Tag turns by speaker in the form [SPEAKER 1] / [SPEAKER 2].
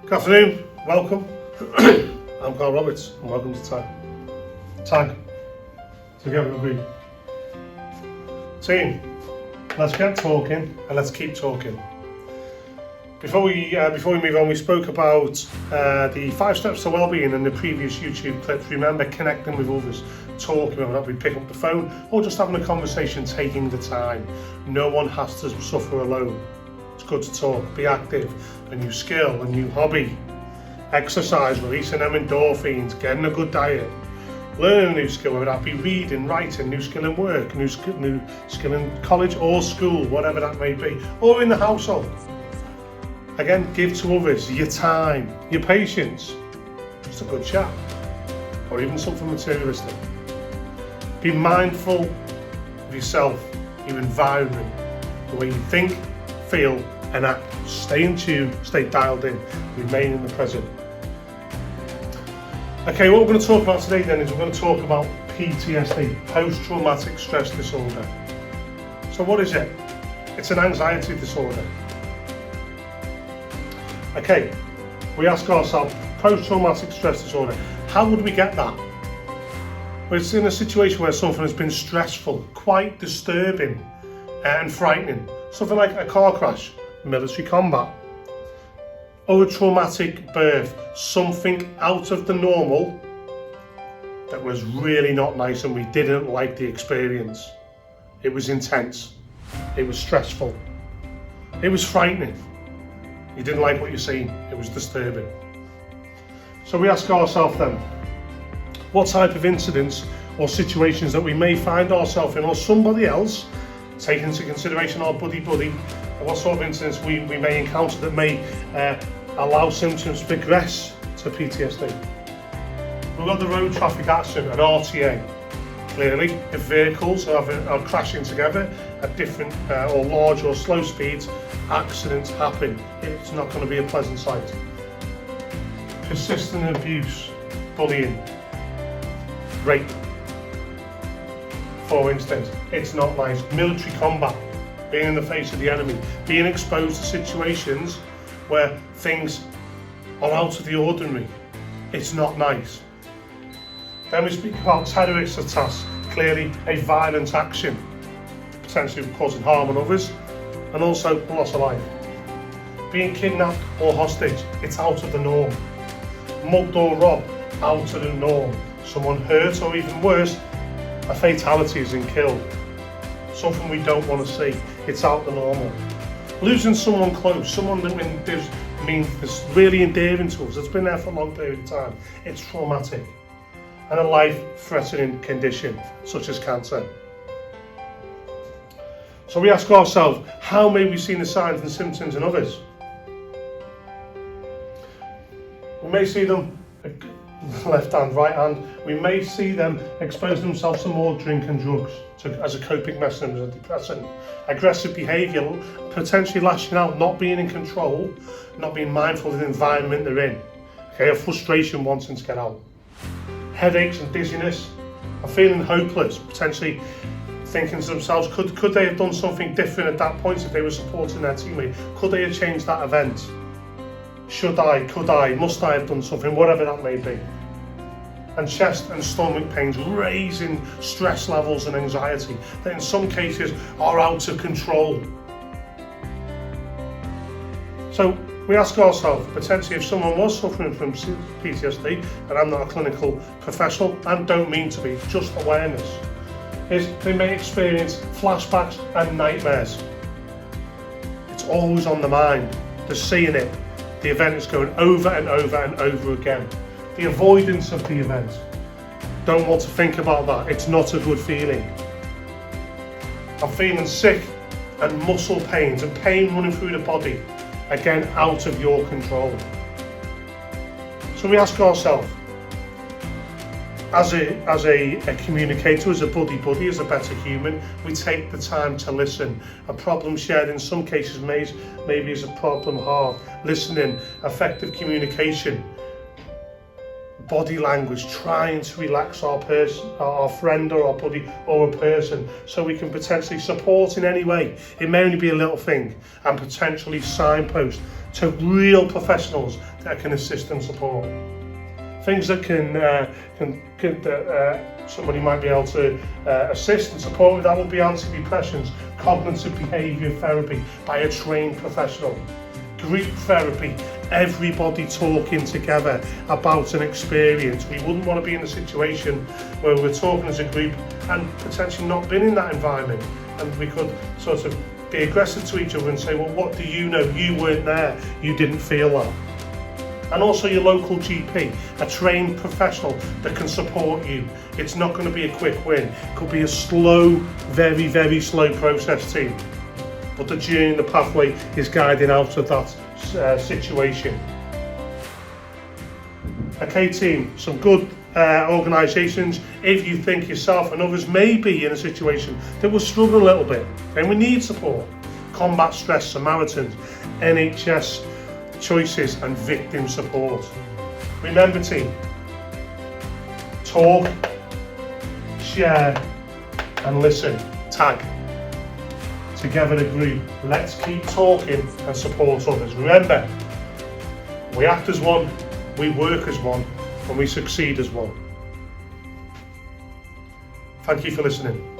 [SPEAKER 1] Good afternoon, welcome. I'm Carl Roberts and welcome to Tag. Together Agree. Team, let's get talking and let's keep talking. Before we move on, we spoke about the 5 steps to wellbeing in the previous YouTube clips. Remember, connecting with others, talking, whether we pick up the phone or just having a conversation, taking the time. No one has to suffer alone. It's good to talk, be active, a new skill, a new hobby, exercise, releasing them endorphins, getting a good diet, learning a new skill, whether that be reading, writing, new skill in work, new skill in college or school, whatever that may be, or in the household. Again, give to others your time, your patience, just a good chat, or even something materialistic. Be mindful of yourself, your environment, the way you think, feel and act. Stay in tune, stay dialed in, remain in the present. Okay, what we're going to talk about today then is we're going to talk about PTSD, post-traumatic stress disorder. So what is it? It's an anxiety disorder. Okay, we ask ourselves, post-traumatic stress disorder, how would we get that? Well, it's in a situation where something has been stressful, quite disturbing and frightening. Something like a car crash, military combat, or a traumatic birth, something out of the normal that was really not nice and we didn't like the experience. It was intense, it was stressful, it was frightening. You didn't like what you're seeing, it was disturbing. So we ask ourselves then, what type of incidents or situations that we may find ourselves in or somebody else, take into consideration our buddy, and what sort of incidents we may encounter that may allow symptoms to progress to PTSD. We've got the road traffic accident, an RTA. Clearly, if vehicles are crashing together at different or large or slow speeds, accidents happen. It's not going to be a pleasant sight. Persistent abuse, bullying, rape, for instance, it's not nice. Military combat, being in the face of the enemy, being exposed to situations where things are out of the ordinary, it's not nice. Then we speak about terrorist attacks, clearly a violent action, potentially causing harm on others, and also loss of life. Being kidnapped or hostage, it's out of the norm. Mugged or robbed, out of the norm. Someone hurt or even worse, a fatality is in killed. Something we don't want to see, it's out of the normal. Losing someone close, someone that means is really endearing to us, that's been there for a long period of time, it's traumatic. And a life-threatening condition, such as cancer. So we ask ourselves, how may we see the signs and symptoms in others? We may see them left hand, right hand. We may see them expose themselves to more drink and drugs as a coping mechanism, as a depressant. Aggressive behaviour, potentially lashing out, not being in control, not being mindful of the environment they're in. Okay, a frustration wanting to get out. Headaches and dizziness, a feeling hopeless, potentially thinking to themselves, could they have done something different at that point if they were supporting their teammate? Could they have changed that event? Should I, could I, must I have done something, whatever that may be. And chest and stomach pains, raising stress levels and anxiety that in some cases are out of control. So we ask ourselves, potentially if someone was suffering from PTSD, and I'm not a clinical professional and don't mean to be, just awareness, is they may experience flashbacks and nightmares. It's always on the mind, they're seeing it. The event is going over and over and over again. The avoidance of the event. Don't want to think about that. It's not a good feeling. I'm feeling sick and muscle pains and pain running through the body. Again, out of your control. So we ask ourselves, as a communicator, as a buddy, as a better human, we take the time to listen. A problem shared in some cases maybe is a problem halved. Listening, effective communication, body language, trying to relax our friend or our buddy or a person, so we can potentially support in any way. It may only be a little thing, and potentially signpost to real professionals that can assist and support. Things that somebody might be able to assist and support with, that will be antidepressants, cognitive behaviour therapy by a trained professional, group therapy, everybody talking together about an experience. We wouldn't want to be in a situation where we're talking as a group and potentially not been in that environment, and we could sort of be aggressive to each other and say, well, what do you know? You weren't there, you didn't feel that. And also your local GP, a trained professional that can support you. It's not going to be a quick win. It could be a slow, very, very slow process team. But the journey, the pathway is guiding out of that situation. Okay team, some good organisations. If you think yourself and others may be in a situation that will struggle a little bit, then we need support. Combat Stress Samaritans, NHS Choices and Victim Support. Remember team, talk, share and listen. Tag. Together a group. Let's keep talking and support others. Remember, we act as one, we work as one, and we succeed as one. Thank you for listening.